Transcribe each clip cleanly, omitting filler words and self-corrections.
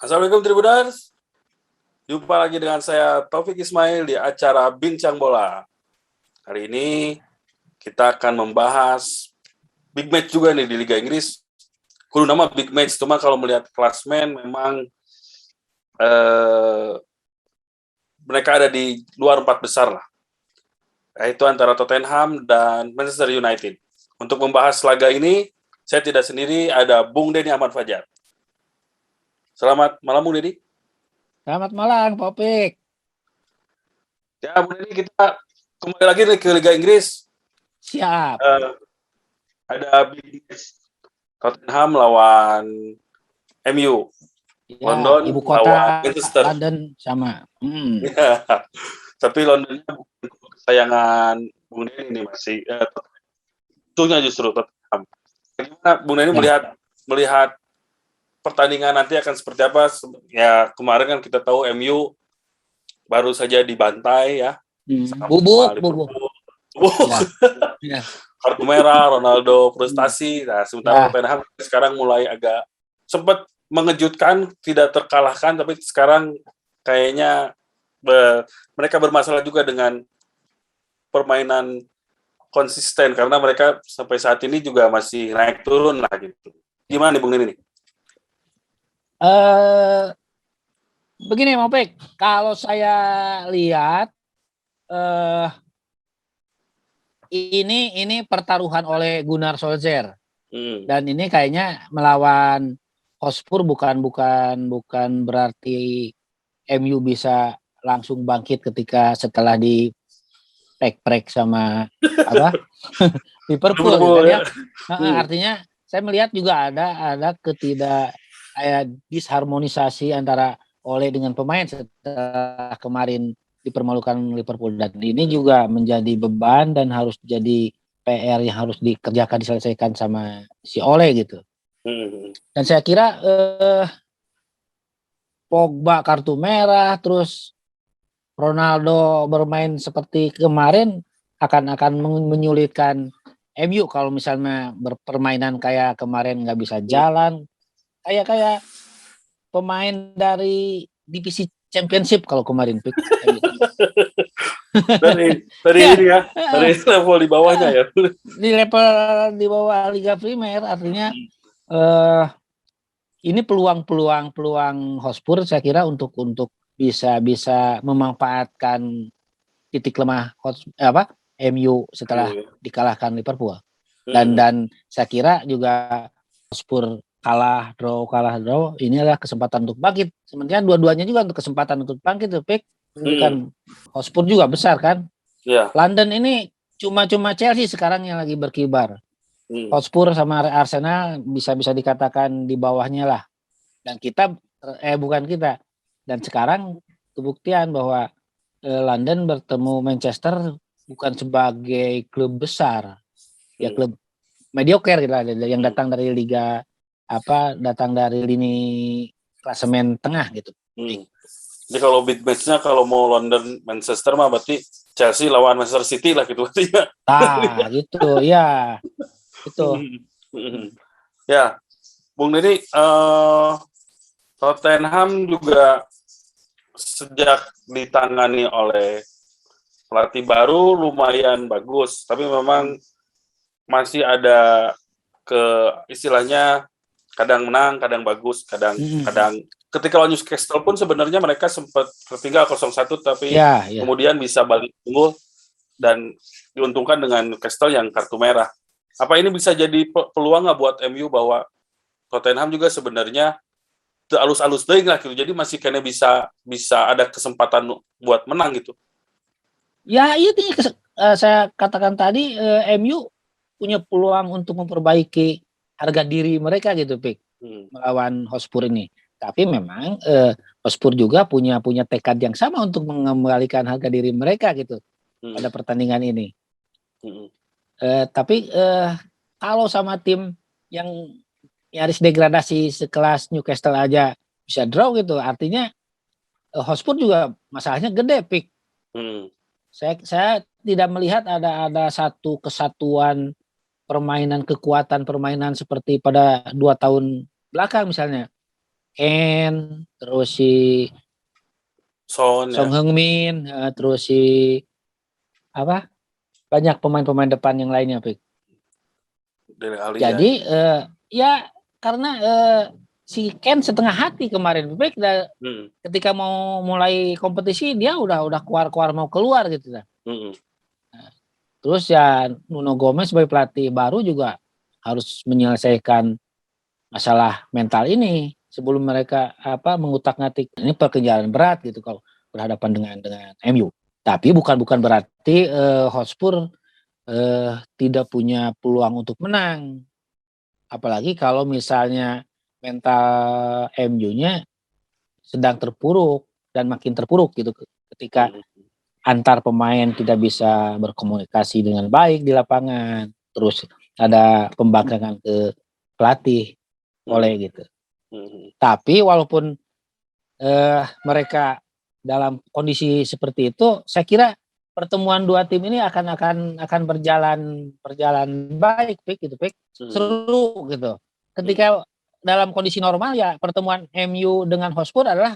Assalamualaikum Tribuners. Jumpa lagi dengan saya Taufik Ismail di acara Bincang Bola. Hari ini kita akan membahas big match juga nih di Liga Inggris. Kudu nama big match, cuma kalau melihat klasmen memang mereka ada di luar 4 besar lah. Yaitu antara Tottenham dan Manchester United. Untuk membahas laga ini, saya tidak sendiri, ada Bung Denny Ahmad Fajar. Selamat malam Bung Denny. Selamat malam, Popik. Ya, Bung Denny, kita kembali lagi nih ke Liga Inggris. Siap. Ada big match Tottenham lawan MU. Ya, London ibu kota lawan Manchester. London sama. Ya, tapi Londonnya bukan kesayangan Bung Denny ini masih itunya justru Tottenham. Bagaimana Bung Denny melihat pertandingan nanti akan seperti apa? Ya, kemarin kan kita tahu MU baru saja dibantai ya. Bubuk. Ya. Kartu merah, Ronaldo frustasi. Nah, sementara Tottenham sekarang mulai agak sempat mengejutkan, tidak terkalahkan, tapi sekarang kayaknya mereka bermasalah juga dengan permainan konsisten karena mereka sampai saat ini juga masih naik turun lah gitu. Gimana nih Bung Denny? Begini Mopek, kalau saya lihat ini pertaruhan oleh Gunnar Solskjaer. Dan ini kayaknya melawan Hotspur bukan berarti MU bisa langsung bangkit ketika setelah di prek sama Liverpool gitu, ya. Artinya saya melihat juga ada disharmonisasi antara Ole dengan pemain setelah kemarin dipermalukan Liverpool, dan ini juga menjadi beban dan harus jadi PR yang harus diselesaikan sama si Ole gitu. Dan saya kira Pogba kartu merah, terus Ronaldo bermain seperti kemarin akan menyulitkan MU kalau misalnya berpermainan kayak kemarin nggak bisa jalan, kayak pemain dari divisi Championship kalau kemarin dari ini ya, dari level di bawahnya ya. Di level di bawah Liga Primer, artinya ini peluang Hotspur saya kira untuk bisa memanfaatkan titik lemah MU setelah dikalahkan Liverpool. Dan saya kira juga Hotspur kalah draw ini adalah kesempatan untuk bangkit. Sebenarnya dua-duanya juga untuk kesempatan untuk bangkit tuh, Pik. Bukan Hotspur juga besar kan? Yeah. London ini cuma Chelsea sekarang yang lagi berkibar. Hotspur sama Arsenal bisa dikatakan di bawahnya lah. Dan Dan sekarang kebuktian bahwa London bertemu Manchester bukan sebagai klub besar, ya klub mediocre gitu lah, yang datang dari liga datang dari lini klasemen tengah gitu. Jadi kalau big match-nya kalau mau London Manchester mah berarti Chelsea lawan Manchester City lah gitu ya. Gitu ya. Itu. Ya, Bung Denny, Tottenham juga sejak ditangani oleh pelatih baru lumayan bagus, tapi memang masih ada istilahnya kadang menang, kadang bagus, kadang ketika lawan Newcastle pun sebenarnya mereka sempat tertinggal 0-1 tapi kemudian bisa balik unggul dan diuntungkan dengan Newcastle yang kartu merah. Apa ini bisa jadi peluang nggak buat MU bahwa Tottenham juga sebenarnya alus-alus deh lah gitu, jadi masih kayaknya bisa ada kesempatan buat menang gitu. Ya itu saya katakan tadi, MU punya peluang untuk memperbaiki harga diri mereka gitu, Pik, melawan Hotspur ini. Tapi memang Hotspur juga punya tekad yang sama untuk mengembalikan harga diri mereka gitu pada pertandingan ini. Tapi kalau sama tim yang nyaris degradasi sekelas Newcastle aja bisa draw gitu, artinya Hotspur juga masalahnya gede, Pik. Saya tidak melihat ada satu kesatuan kekuatan permainan seperti pada 2 tahun belakang misalnya. Ken, terus si Son ya Song Heung-min, terus si apa? Banyak pemain-pemain depan yang lainnya, Pik. dari Alia. Jadi ya karena si Ken setengah hati kemarin, Pik, ketika mau mulai kompetisi dia udah keluar mau keluar gitu lah. Terus ya Nuno Gomez sebagai pelatih baru juga harus menyelesaikan masalah mental ini sebelum mereka mengutak-ngatik. Ini pekerjaan berat gitu kalau berhadapan dengan MU. Tapi bukan berarti Hotspur tidak punya peluang untuk menang. Apalagi kalau misalnya mental MU-nya sedang terpuruk dan makin terpuruk gitu ketika antar pemain tidak bisa berkomunikasi dengan baik di lapangan, terus ada pembangkangan ke pelatih oleh gitu. Tapi walaupun mereka dalam kondisi seperti itu, saya kira pertemuan dua tim ini akan berjalan baik, Pik, gitu, Pik. Seru gitu. Ketika dalam kondisi normal ya pertemuan MU dengan Hotspur adalah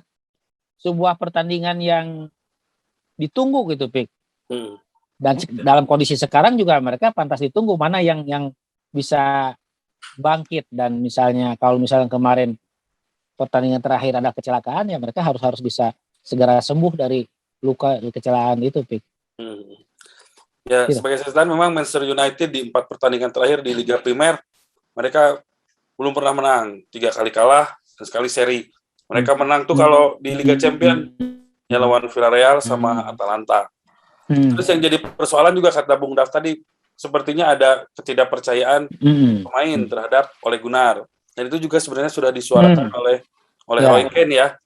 sebuah pertandingan yang ditunggu gitu, Pik. Dan dalam kondisi sekarang juga mereka pantas ditunggu mana yang bisa bangkit, dan kalau misalnya kemarin pertandingan terakhir ada kecelakaan ya mereka harus bisa segera sembuh dari luka kecelakaan itu, Pik. Ya, gitu. Sebagai catatan memang Manchester United di 4 pertandingan terakhir di Liga Primer mereka belum pernah menang, 3 kali kalah dan sekali seri. Mereka menang tuh kalau di Liga Champion ya lawan Villarreal sama Atalanta. Terus yang jadi persoalan juga kata Bung Daf tadi, sepertinya ada ketidakpercayaan pemain terhadap Ole Gunnar. Dan itu juga sebenarnya sudah disuarakan oleh Roy Keane ya,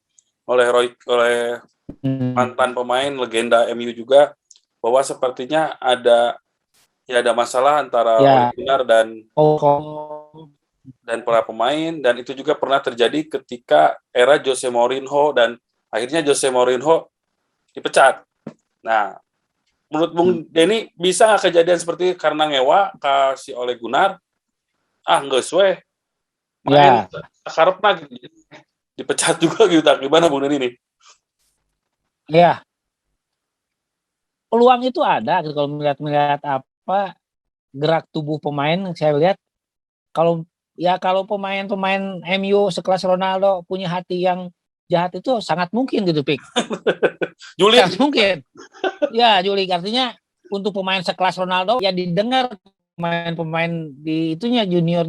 oleh mantan pemain legenda MU juga, bahwa sepertinya ada masalah antara Ole Gunnar dan para pemain, dan itu juga pernah terjadi ketika era Jose Mourinho dan akhirnya Jose Mourinho dipecat. Nah, menurut Bung Denny bisa nggak kejadian seperti karena ngewa kasih Ole Gunnar nggak sesuai main karepna gitu, dipecat juga gitu, gimana Bung Denny nih? Ya, peluang itu ada gitu kalau melihat gerak tubuh pemain. Saya lihat kalau pemain MU sekelas Ronaldo punya hati yang jahat itu sangat mungkin gitu, Pik. Sangat mungkin. Ya, Juli, artinya untuk pemain sekelas Ronaldo ya didengar pemain-pemain di itunya junior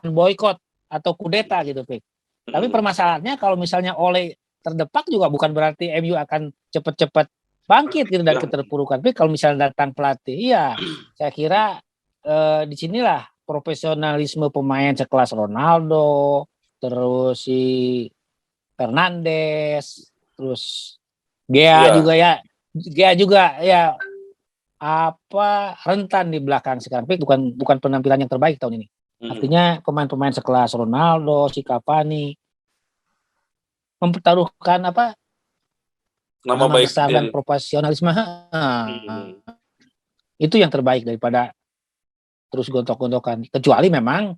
boykot atau kudeta gitu, Pik. Tapi permasalahannya kalau misalnya Ole terdepak juga bukan berarti MU akan cepat-cepat bangkit gitu dari keterpurukan. Tapi kalau misalnya datang pelatih, ya saya kira disinilah profesionalisme pemain sekelas Ronaldo, terus si Fernandes, terus Gea juga ya rentan di belakang sekarang. Tapi bukan penampilan yang terbaik tahun ini. Artinya pemain-pemain sekelas Ronaldo, si Cavani mempertaruhkan nama besar dan profesionalisme. Itu yang terbaik daripada terus gontok-gontokan. Kecuali memang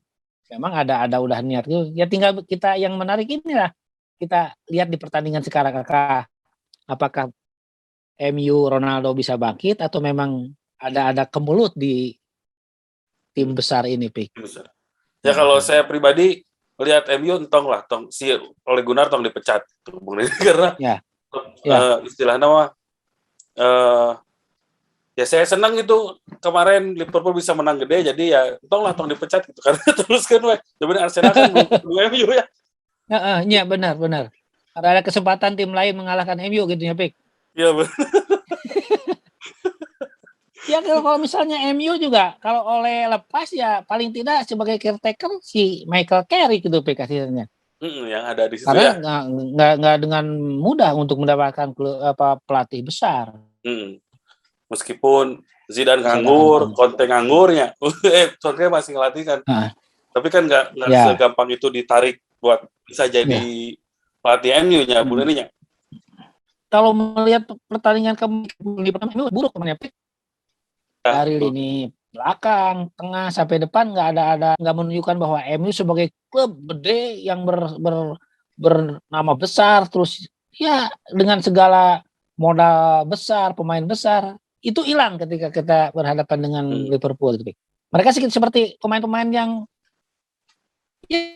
ada udah niat itu. Ya tinggal kita yang menarik inilah. Kita lihat di pertandingan sekarang apakah MU Ronaldo bisa bangkit atau memang ada kemelut di tim besar ini, Pik. Ya kalau saya pribadi lihat MU tong si Ole Gunnar dipecat tuh, karena istilahnya ya saya senang itu kemarin Liverpool bisa menang gede, jadi ya tong dipecat gitu karena terus kan sebenarnya Arsenal kan MU ya. Iya benar. Karena ada kesempatan tim lain mengalahkan MU gitu ya, Pik. Iya benar. Ya kalau misalnya MU juga kalau Ole lepas ya paling tidak sebagai caretaker si Michael Carrick gitu, Pik, hasilnya. Yang ada di situ. Karena nggak dengan mudah untuk mendapatkan pelatih besar. Meskipun Zidane nganggur, Conte nganggurnya, Conte masih ngelatih kan. Tapi kan nggak segampang itu ditarik buat bisa jadi pelatih MU-nya, Bu Neninya. Kalau melihat pertandingan di pertandingan buruk kemarin, Pik. Dari lini belakang, tengah sampai depan nggak menunjukkan bahwa MU sebagai klub gede yang bernama besar, terus ya dengan segala modal besar, pemain besar, itu hilang ketika kita berhadapan dengan Liverpool. Mereka seperti pemain-pemain yang ya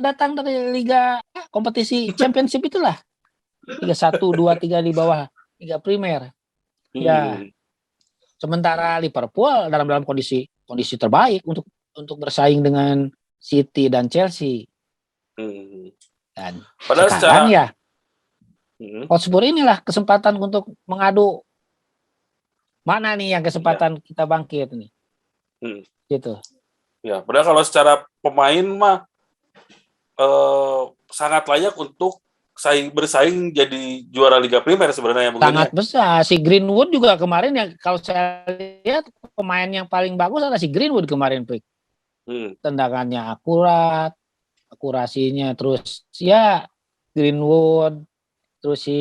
datang dari liga kompetisi championship itulah. Liga 1, 2, 3 di bawah Liga Primer. Ya. Sementara Liverpool dalam kondisi terbaik untuk bersaing dengan City dan Chelsea. Dan padahal sekarang ya Hotspur inilah kesempatan untuk mengadu mana nih yang kesempatan kita bangkit nih. Gitu. Ya, padahal kalau secara pemain mah sangat layak untuk bersaing jadi juara Liga Primer sebenarnya. Sangat besar. Si Greenwood juga kemarin ya, kalau saya lihat pemain yang paling bagus adalah si Greenwood kemarin, Pik. Tendangannya akurat, akurasinya, terus ya Greenwood, terus si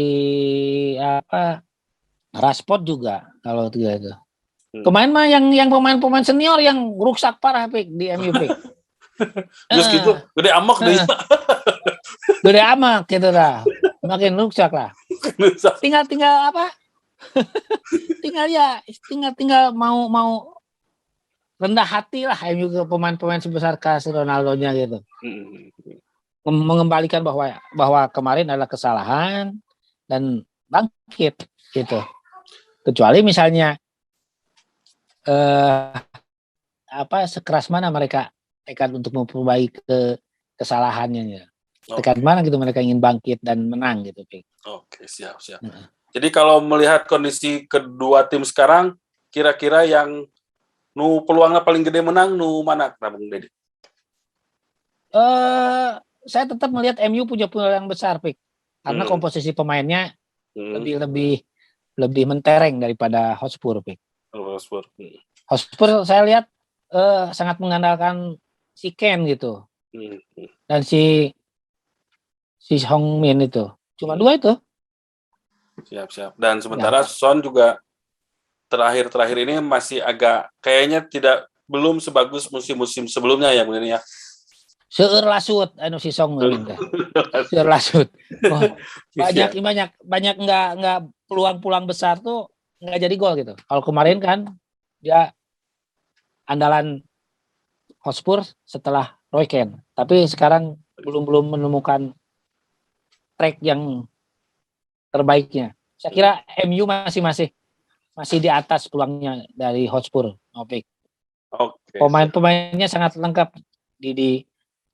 Rashford juga kalau tiga itu. Kemarin mah yang pemain senior yang rusak parah, Pik, di MU, Pik. Terus gitu, gede amak deh. Gede amak gitu lah. Makin rusak lah. Tinggal apa? tinggal mau rendah hati lah MU ke pemain-pemain sebesar Ronaldo-nya gitu. Mengembalikan bahwa kemarin adalah kesalahan dan bangkit gitu. Kecuali misalnya sekeras mana mereka tekad untuk memperbaiki kesalahannya. Tekad mana gitu mereka ingin bangkit dan menang gitu. Oke, siap. Jadi kalau melihat kondisi kedua tim sekarang, kira-kira yang peluangnya paling gede menang mana, Bung Deddy? Saya tetap melihat MU punya peluang yang besar, Pik. Karena komposisi pemainnya lebih mentereng daripada Hotspur, Pik. Hotspur saya lihat sangat mengandalkan si Ken gitu. Dan si Hong Min itu. Cuma dua itu. Siap. Dan sementara Son juga terakhir ini masih agak kayaknya belum sebagus musim-musim sebelumnya ya, mungkin ya. Seueur lasut si Song Min teh. Seueur lasut. Banyak enggak peluang besar tuh enggak jadi gol gitu. Kalau kemarin kan dia andalan Hotspur setelah Roy Keane. Tapi sekarang belum menemukan track yang terbaiknya. Saya kira MU masih di atas peluangnya dari Hotspur. Oke. Pemain-pemainnya sangat lengkap di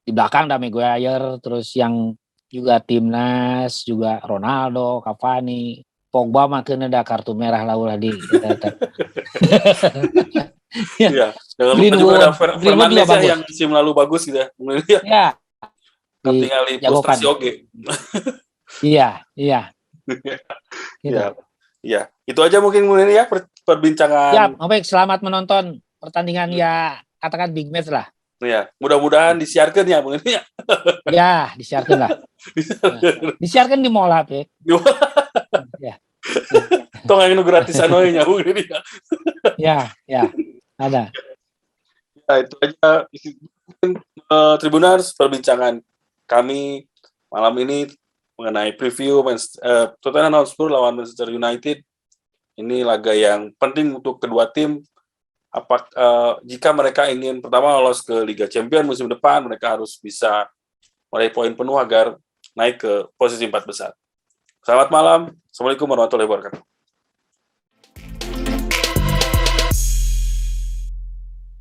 belakang ada Maguire, terus yang juga timnas juga Ronaldo, Cavani, Pogba makin ada kartu merah lah di. Iya, jangan lupa juga ada Fernandes yang musim lalu bagus gitu ya. Ya. Tinggal di frustrasi oke. Iya. Gitu. Ya, itu aja mungkin ya perbincangan. Ya, baik, selamat menonton pertandingan ya katakan big match lah. Ya, mudah-mudahan disiarkan ya, Bung ya. Ya, disiarkan lah. Disiarkan di mall HP. Ya. Tong yang gratis anonya, Bung ya. Ada. Ya, itu aja Tribuners perbincangan kami malam ini mengenai preview Tottenham Hotspur lawan Manchester United. Ini laga yang penting untuk kedua tim. Jika mereka ingin pertama lolos ke Liga Champions musim depan, mereka harus bisa meraih poin penuh agar naik ke posisi 4 besar. Selamat malam. Assalamualaikum warahmatullahi wabarakatuh.